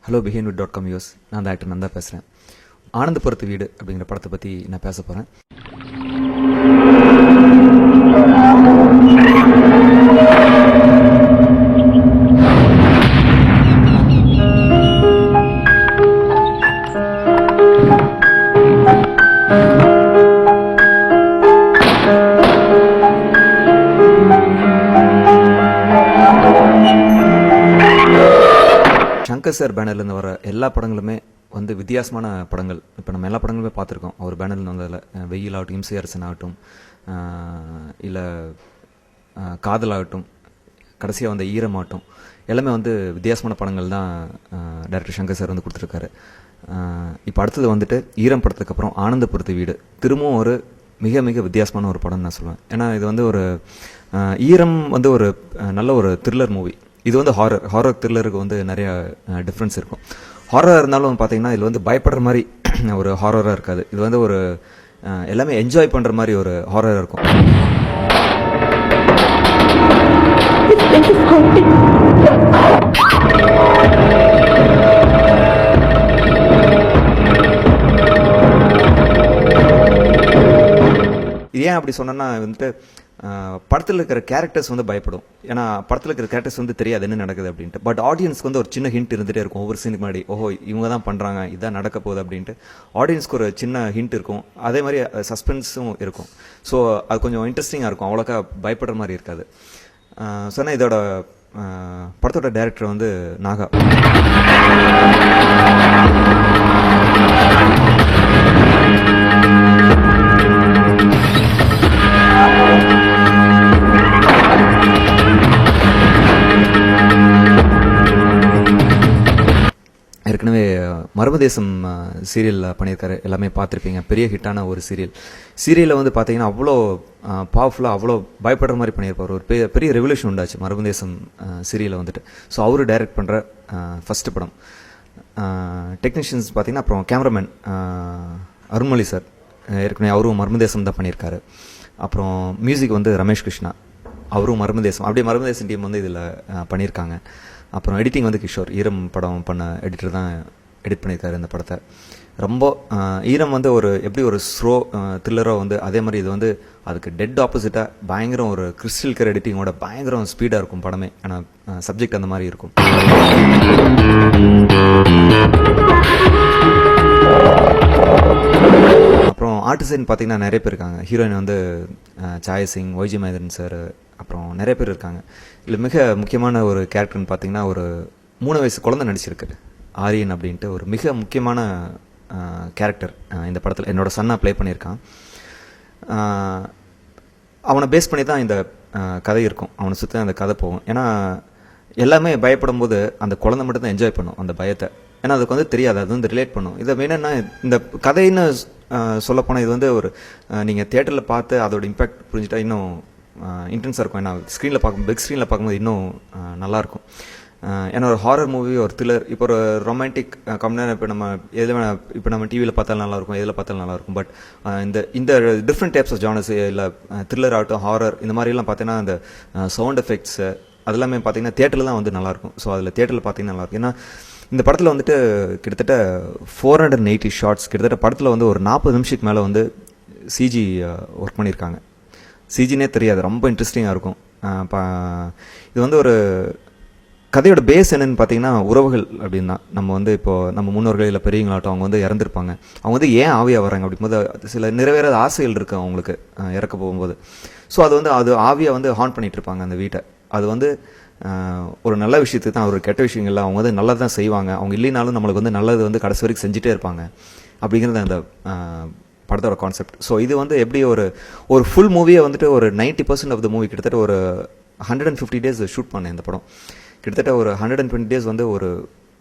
Hello பிஹைண்ட்விட்.com use நான் தான் actor Nanda பேசுகிறேன். ஆனந்தபுரத்து வீடு அப்படிங்கிற படத்தை பற்றி நான் பேச போகிறேன். சங்கர் சார் பேனர்லேருந்து வர எல்லா படங்களுமே வந்து வித்தியாசமான படங்கள். இப்போ நம்ம எல்லா படங்களுமே பார்த்துருக்கோம் அவர் பேனர்லேருந்து வந்ததில். வெயில் ஆகட்டும், இம்சை அரசன் ஆகட்டும், இல்லை காதல் ஆகட்டும், கடைசியாக வந்த ஈரம் ஆகட்டும், எல்லாமே வந்து வித்தியாசமான படங்கள் தான் டைரக்டர் சங்கர் சார் வந்து கொடுத்துருக்காரு. இப்போ அடுத்தது வந்துட்டு ஈரம் படத்துக்கப்புறம் ஆனந்தபுரத்து வீடு திரும்பவும் ஒரு மிக மிக வித்தியாசமான ஒரு படம்னு நான் சொல்லுவேன். ஏன்னா இது வந்து ஒரு ஈரம் வந்து ஒரு நல்ல ஒரு த்ரில்லர் மூவி. இது வந்து ஹாரர் த்ரில்லருக்கு வந்து நிறைய டிஃப்ரென்ஸ் இருக்கும். ஹாரராக இருந்தாலும் பார்த்தீங்கன்னா இதில் வந்து பயப்படுற மாதிரி ஒரு ஹாரராக இருக்காது. இது வந்து ஒரு எல்லாமே என்ஜாய் பண்ணுற மாதிரி ஒரு ஹாரராக இருக்கும். இது ஏன் அப்படி சொன்னேன்னா வந்துட்டு படத்தில் இருக்கிற கேரக்டர்ஸ் வந்து பயப்படும். ஏன்னா படத்தில் இருக்கிற கேரக்டர்ஸ் வந்து தெரியாது என்ன நடக்குது அப்படின்ட்டு. பட் ஆடியன்ஸ்க்கு வந்து ஒரு சின்ன ஹிண்ட் இருந்துகிட்டே இருக்கும். ஒவ்வொரு சீனுக்கு முன்னாடி ஓஹோ இவங்க தான் பண்ணுறாங்க, இதான் நடக்க போகுது அப்படின்ட்டு ஆடியன்ஸ்க்கு ஒரு சின்ன ஹிண்ட் இருக்கும். அதே மாதிரி சஸ்பென்ஸும் இருக்கும். ஸோ அது கொஞ்சம் இன்ட்ரெஸ்டிங்காக இருக்கும். அவ்வளோக்கா பயப்படுற மாதிரி இருக்காது. சொன்னால் இதோட படத்தோட டைரக்டர் வந்து நாகா. ஏற்கனவே மர்மதேசம் சீரியலில் பண்ணியிருக்காரு, எல்லாமே பார்த்துருப்பீங்க. பெரிய ஹிட்டான ஒரு சீரியலில் வந்து பார்த்தீங்கன்னா அவ்வளோ பவர்ஃபுல்லாக அவ்வளோ பயப்படுற மாதிரி பண்ணியிருப்பார். ஒரு பெரிய ரெவல்யூஷன் உண்டாச்சு மர்மதேசம் சீரியலில் வந்துட்டு. ஸோ அவரு டைரக்ட் பண்ணுற ஃபஸ்ட்டு படம். டெக்னீஷியன்ஸ் பார்த்தீங்கன்னா அப்புறம் கேமராமேன் அருண்மொழி சார், ஏற்கனவே அவரும் மர்மதேசம் தான் பண்ணியிருக்காரு. அப்புறம் மியூசிக் வந்து ரமேஷ் கிருஷ்ணா, அவரும் மர்மதேசம். அப்படியே மர்மதேசம் டீம் வந்து இதில் பண்ணியிருக்காங்க. அப்புறம் எடிட்டிங் வந்து கிஷோர், ஈரம் படம் பண்ண எடிட்டர் தான் எடிட் பண்ணியிருக்காரு இந்த படத்தை. ரொம்ப ஈரம் வந்து ஒரு எப்படி ஒரு ஸ்லோ த்ரில்லரோ வந்து அதே மாதிரி இது வந்து அதுக்கு டெட் ஆப்போசிட்டாக பயங்கரம் ஒரு கிறிஸ்டல் கியர் எடிட்டிங்கோட பயங்கரம் ஸ்பீடாக இருக்கும் படமே. ஆனால் சப்ஜெக்ட் அந்த மாதிரி இருக்கும். அப்புறம் ஆர்டிஸ்ட் பார்த்தீங்கன்னா நிறைய பேர் இருக்காங்க. ஹீரோயின் வந்து சாயா சிங், ஒய்ஜி மகேந்திரன் சார், அப்புறம் நிறைய பேர் இருக்காங்க. இல்லை மிக முக்கியமான ஒரு கேரக்டர்னு பார்த்தீங்கன்னா ஒரு 3 வயசு குழந்தை நடிச்சிருக்கு, ஆரியன் அப்படின்ட்டு. ஒரு மிக முக்கியமான கேரக்டர் இந்த படத்தில் என்னோட சன்னா ப்ளே பண்ணியிருக்கான். அவனை பேஸ் பண்ணி தான் இந்த கதை இருக்கும். அவனை சுற்றி அந்த கதை போகும். ஏன்னா எல்லாமே பயப்படும் போது அந்த குழந்தை மட்டும் தான் என்ஜாய் பண்ணும் அந்த பயத்தை. ஏன்னா அதுக்கு வந்து தெரியாது, அது வந்து ரிலேட் பண்ணும். இதை என்னென்னா இந்த கதைன்னு சொல்லப்போனால் இது வந்து ஒரு நீங்கள் தியேட்டரில் பார்த்து அதோட இம்பேக்ட் புரிஞ்சுட்டா இன்னும் இன்டென்ஸாக இருக்கும். ஏன்னா ஸ்க்ரீனில் பிக் ஸ்க்ரீனில் பார்க்கும்போது இன்னும் நல்லாயிருக்கும். ஏன்னா ஒரு ஹாரர் மூவி, ஒரு த்ரில்லர், இப்போ ஒரு ரொமான்டிக் காமெடியாக இப்போ நம்ம எதில் வேணால் இப்போ நம்ம டிவியில் பார்த்தாலும் நல்லாயிருக்கும், எதில் பார்த்தாலும் நல்லாயிருக்கும். பட் இந்த டிஃப்ரெண்ட் டைப்ஸ் ஆஃப் ஜானர்ஸ், இல்லை த்ரில்லர் ஆகட்டும், ஹாரர், இந்த மாதிரிலாம் பார்த்தீங்கன்னா அந்த சவுண்ட் எஃபெக்ட்ஸு அதெல்லாமே பார்த்தீங்கன்னா தியேட்டரில் தான் வந்து நல்லாயிருக்கும். ஸோ அதில் தியேட்டரில் பார்த்தீங்கன்னா நல்லாயிருக்கும். ஏன்னா இந்த படத்தில் வந்துட்டு கிட்டத்தட்ட 480 ஷார்ட்ஸ், கிட்டத்தட்ட படத்தில் வந்து ஒரு 40 நிமிஷத்துக்கு மேலே வந்து சிஜி ஒர்க் பண்ணியிருக்காங்க. சிஜினே தெரியாது, ரொம்ப இன்ட்ரெஸ்டிங்காக இருக்கும். இது வந்து ஒரு கதையோட பேஸ் என்னன்னு பார்த்தீங்கன்னா உறவுகள் அப்படின்னா, நம்ம வந்து இப்போது நம்ம முன்னோர்கள் இல்லை பெரியவங்களாகட்டும், அவங்க வந்து இறந்துருப்பாங்க. அவங்க வந்து ஏன் ஆவியாக வராங்க அப்படிங்கும்போது சில நிறைவேறாத ஆசைகள் இருக்குது அவங்களுக்கு இறக்க போகும்போது. ஸோ அது ஆவியாக வந்து ஹான் பண்ணிகிட்டு இருப்பாங்க அந்த வீட்டை. அது வந்து ஒரு நல்ல விஷயத்துக்கு தான், ஒரு கெட்ட விஷயங்கள்ல அவங்க வந்து நல்லது தான் செய்வாங்க. அவங்க இல்லைனாலும் நம்மளுக்கு வந்து நல்லது வந்து கடைசி வரைக்கும் செஞ்சுட்டே இருப்பாங்க அப்படிங்கிறது அந்த படத்தோட கான்செப்ட். ஸோ இது வந்து எப்படி ஒரு ஃபுல் மூவியை வந்துட்டு ஒரு 90% ஆஃப் த மூவி கிட்டத்தட்ட ஒரு 150 டேஸ் ஷூட் பண்ணேன் இந்த படம். கிட்டத்தட்ட ஒரு 120 டேஸ் வந்து ஒரு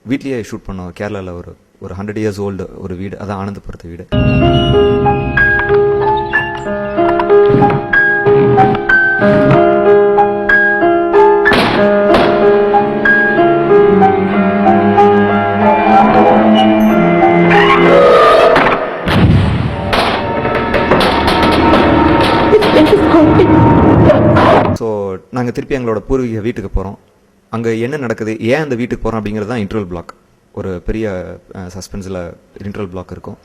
வீட்லேயே ஷூட் பண்ணோம். கேரளாவில் ஒரு 100 இயர்ஸ் ஓல்டு ஒரு வீடு, அதான் ஆனந்தபுரத்து வீடு. ஸோ நாங்கள் திருப்பி எங்களோட பூர்வீக வீட்டுக்கு போகிறோம். அங்கே என்ன நடக்குது, ஏன் அந்த வீட்டுக்கு போகிறோம் அப்படிங்கிறது தான் இன்டர்வல் பிளாக். ஒரு பெரிய சஸ்பென்ஸில் இன்டர்வல் பிளாக் இருக்கும்.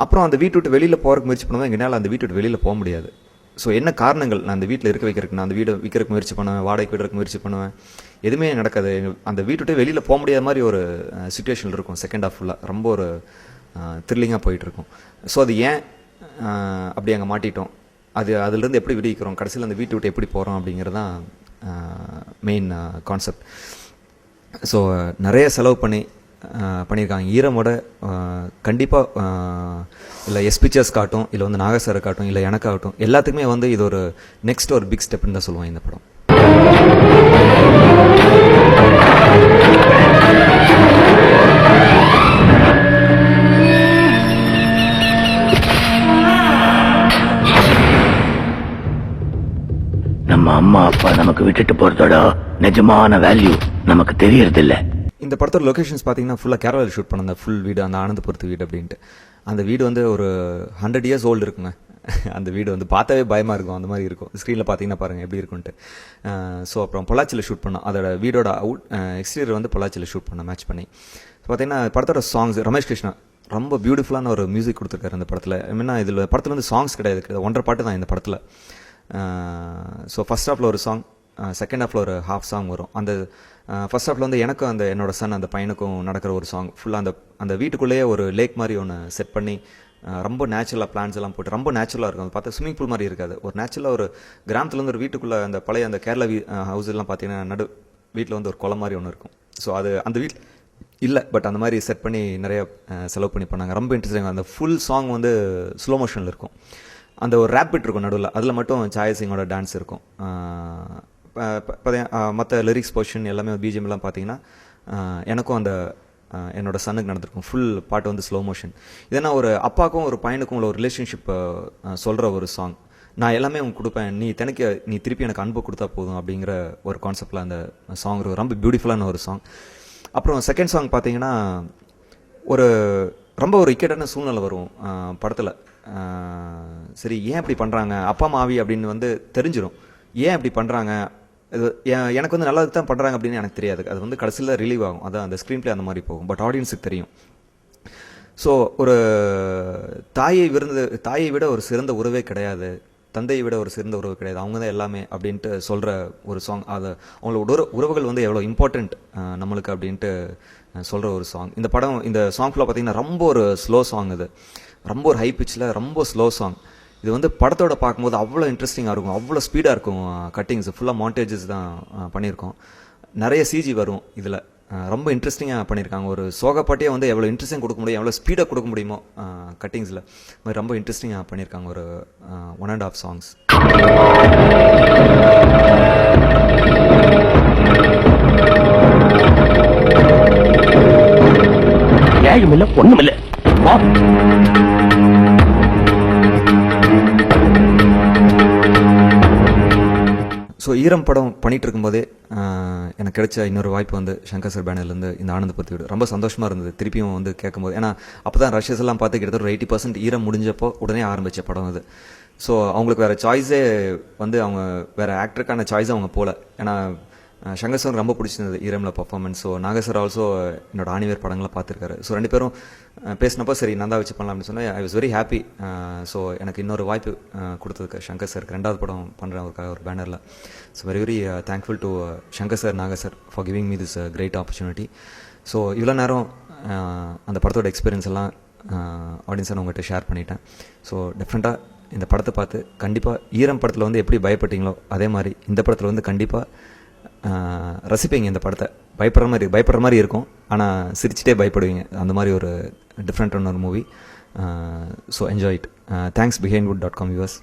அப்புறம் அந்த வீட்டு விட்டு வெளியில் போகிறக்கு முயற்சி பண்ணுவேன். எங்களால் அந்த வீட்டு விட்டு வெளியில் போக முடியாது. ஸோ என்ன காரணங்கள், நான் அந்த வீட்டில் இருக்க வைக்கிறதுக்கு, நான் அந்த வீடை விற்கிறதுக்கு முயற்சி பண்ணுவேன், வாடகைக்கு விடுறதுக்கு முயற்சி பண்ணுவேன், எதுவுமே நடக்காது. அந்த வீட்டு விட்டு வெளியில் போக முடியாத மாதிரி ஒரு சுச்சுவேஷன் இருக்கும். செகண்ட் ஹாஃப் ஃபுல்லாக ரொம்ப ஒரு த்ரில்லிங்காக போயிட்டுருக்கும். ஸோ அது ஏன் அப்படி அங்கே மாட்டிட்டோம், அதுலேருந்து எப்படி விடுவிக்கிறோம், கடைசியில் அந்த வீட்டை விட்டு எப்படி போகிறோம் அப்படிங்கிறது தான் மெயின் கான்செப்ட். ஸோ நிறைய செலவு பண்ணியிருக்காங்க. ஈரமோட கண்டிப்பாக இல்லை எஸ்பிச்சர்ஸ் காட்டும், இல்லை வந்து நாகசாரை காட்டும், இல்லை எனக்காகட்டும், எல்லாத்துக்குமே வந்து இது ஒரு நெக்ஸ்ட் ஒரு பிக் ஸ்டெப்னு தான் சொல்லுவாங்க இந்த படம். நம்ம அம்மா அப்பா நமக்கு விட்டுட்டு போறதோட நிஜமான வேல்யூ நமக்கு தெரியறதில்ல. இந்த படத்தோட லொகேஷன்ஸ் பார்த்தீங்கன்னா ஃபுல்லாக கேரளாவில் ஷூட் பண்ண அந்த ஃபுல் வீடு, அந்த ஆனந்தபுரத்து வீடு அப்படின்ட்டு. அந்த வீடு வந்து ஒரு 100 years ஓல்டு இருக்குங்க. அந்த வீடு வந்து பார்த்தாவே பயமாக இருக்கும், அந்த மாதிரி இருக்கும். ஸ்க்ரீனில் பார்த்தீங்கன்னா பாருங்கள் எப்படி இருக்குன்ட்டு. ஸோ அப்புறம் பொள்ளாச்சியில் ஷூட் பண்ணோம். அதோட வீடோட எக்ஸ்டீரியர் வந்து பொள்ளாச்சியில் ஷூட் பண்ணோம் மேட்ச் பண்ணி. ஸோ பார்த்தீங்கன்னா படத்தோட சாங்ஸ் ரமேஷ் கிருஷ்ணா ரொம்ப பியூட்டிஃபுல்லான ஒரு மியூசிக் கொடுத்துருக்காரு அந்த படத்தில். மீனா இதில் படத்தில் வந்து சாங்ஸ் கிடையாது, 1.5 பாட்டு தான் இந்த படத்தில். ஸோ ஃபர்ஸ்ட் ஹாஃபில் ஒரு சாங், செகண்ட் ஹாஃபில் ஒரு ஹாஃப் சாங் வரும். அந்த ஃபர்ஸ்ட் ஹாஃபில் வந்து எனக்கும் அந்த என்னோட சன் அந்த பையனுக்கும் நடக்கிற ஒரு சாங் ஃபுல்லாக அந்த வீட்டுக்குள்ளேயே ஒரு லேக் மாதிரி ஒன்று செட் பண்ணி ரொம்ப நேச்சுரலாக பிளான்ஸ் எல்லாம் போட்டு ரொம்ப நேச்சுரலாக இருக்கும். அது பார்த்தா ஸ்விம்மிங் பூல் மாதிரி இருக்காது. ஒரு நேச்சுரலாக ஒரு கிராமத்துலேருந்து ஒரு வீட்டுக்குள்ளே அந்த பழைய அந்த கேரளா ஹவுஸ் எல்லாம் பார்த்தீங்கன்னா வீட்டில் வந்து ஒரு குளம் மாதிரி ஒன்று இருக்கும். ஸோ அது அந்த வீட்டில் இல்லை, பட் அந்த மாதிரி செட் பண்ணி நிறைய செலவு பண்ணி பண்ணாங்க. ரொம்ப இன்ட்ரெஸ்டிங். அந்த ஃபுல் சாங் வந்து ஸ்லோ மோஷனில் இருக்கும். அந்த ஒரு ரேப்பிட் இருக்கும் நடுவில், அதில் மட்டும் சாயா சிங்கோட டான்ஸ் இருக்கும். மற்ற லிரிக்ஸ் பொசிஷன் எல்லாமே பிஜிஎம்லாம் பார்த்தீங்கன்னா எனக்கும் அந்த என்னோட சன்னுக்கு நடந்திருக்கும். ஃபுல் பாட்டு வந்து ஸ்லோ மோஷன். இதனால் ஒரு அப்பாவுக்கும் ஒரு பையனுக்கும் உள்ள ஒரு ரிலேஷன்ஷிப்பை சொல்கிற ஒரு சாங். நான் எல்லாமே உங்களுக்கு கொடுப்பேன், நீ திருப்பி எனக்கு அன்பு கொடுத்தா போதும் அப்படிங்கிற ஒரு கான்செப்டில் அந்த சாங் ரொம்ப பியூட்டிஃபுல்லான ஒரு சாங். அப்புறம் செகண்ட் சாங் பார்த்தீங்கன்னா ரொம்ப ஒரு இக்கட்டான சூழ்நிலை வரும் படத்தில். சரி ஏன் இப்படி பண்ணுறாங்க, அப்பா மாவி அப்படின்னு வந்து தெரிஞ்சிடும். ஏன் இப்படி பண்ணுறாங்க, இது எனக்கு வந்து நல்லதுக்கு தான் பண்ணுறாங்க அப்படின்னு எனக்கு தெரியாது. அது வந்து கடைசியில் ரிலீவ் ஆகும். அதான் அந்த ஸ்க்ரீன் பிளே அந்த மாதிரி போகும். பட் ஆடியன்ஸுக்கு தெரியும். ஸோ ஒரு தாயை விட ஒரு சிறந்த உறவே கிடையாது, தந்தையை விட ஒரு சிறந்த உறவு கிடையாது, அவங்க தான் எல்லாமே அப்படின்ட்டு சொல்கிற ஒரு சாங். அது அவங்களோட உறவுகள் வந்து எவ்வளோ இம்பார்ட்டண்ட் நம்மளுக்கு அப்படின்ட்டு சொல்கிற ஒரு சாங். இந்த சாங் ஃபுல்லாக பார்த்தீங்கன்னா ரொம்ப ஒரு ஸ்லோ சாங். இது ரொம்ப ஒரு ஹை பிச்சில் ரொம்ப ஸ்லோ சாங். இது வந்து படத்தோட பார்க்கும்போது அவ்வளோ இன்ட்ரெஸ்டிங்காக இருக்கும், அவ்வளோ ஸ்பீடாக இருக்கும். கட்டிங்ஸ் ஃபுல்லாக மாண்டேஜஸ் தான் பண்ணியிருக்கோம். நிறைய சிஜி வரும் இதில். ரொம்ப இன்ட்ரெஸ்டிங்காக பண்ணியிருக்காங்க. ஒரு சோகப்பாட்டியே வந்து எவ்வளோ இன்ட்ரெஸ்டிங் கொடுக்க முடியும், எவ்வளோ ஸ்பீடாக கொடுக்க முடியுமோ கட்டிங்ஸில் மாதிரி ரொம்ப இன்ட்ரெஸ்டிங்காக பண்ணியிருக்காங்க. ஒரு 1.5 சாங்ஸ். ஏழுமில்ல ஒண்ணுமில்ல. ஸோ ஈரம் படம் பண்ணிகிட்டு இருக்கும்போதே எனக்கு கிடைச்ச இன்னொரு வாய்ப்பு வந்து சங்கர் சார் பேனர்லேருந்து இந்த ஆனந்தபுரத்து வீடு. ரொம்ப சந்தோஷமாக இருந்தது திருப்பியும் வந்து கேட்கும்போது. ஏன்னா அப்போ தான் ரஷ்யஸ் எல்லாம் பார்த்து கிட்டத்தட்ட ஒரு 80% ஈரம் முடிஞ்சப்போ உடனே ஆரம்பித்த படம் அது. ஸோ அவங்களுக்கு வேறு சாய்ஸே வந்து அவங்க வேறு ஆக்டருக்கான சாய்ஸை அவங்க போகல. ஏன்னா சங்கர் சார் ரொம்ப பிடிச்சிருந்தது ஈரமில் பர்ஃபார்மன்ஸ். ஸோ நாகர் சார் ஆல்சோ என்னோட ஆணிவேர் படங்களை பார்த்துருக்காரு. ஸோ 2 பேரும் பேசினப்போ சரி நான் தான் வச்சு பண்ணலாம் அப்படின்னு சொன்னேன். I was very happy. So எனக்கு இன்னொரு வாய்ப்பு கொடுத்ததுக்கு சங்கர் சாருக்கு 2வது படம் பண்ணுறேன் ஒரு பேனரில். So very thankful to Shankar sir, Nagar sir for giving me this great opportunity. So இவ்வளோ நேரம் அந்த படத்தோட எக்ஸ்பீரியன்ஸ் எல்லாம் ஆடியன்ஸை நான் உங்கள்கிட்ட ஷேர் பண்ணிட்டேன். ஸோ டெஃபினட்டாக இந்த படத்தை பார்த்து கண்டிப்பாக ஈரம் படத்தில் வந்து எப்படி பயப்பட்டீங்களோ அதே மாதிரி இந்த படத்தில் வந்து கண்டிப்பாக ரசிப்பீங்க. இந்த படத்தை பயப்படுற மாதிரி இருக்கும், ஆனால் சிரிச்சிட்டே பயப்படுவீங்க. அந்த மாதிரி ஒரு டிஃப்ரெண்ட்டான ஒரு movie. So enjoy it. Thanks behind wood.com viewers.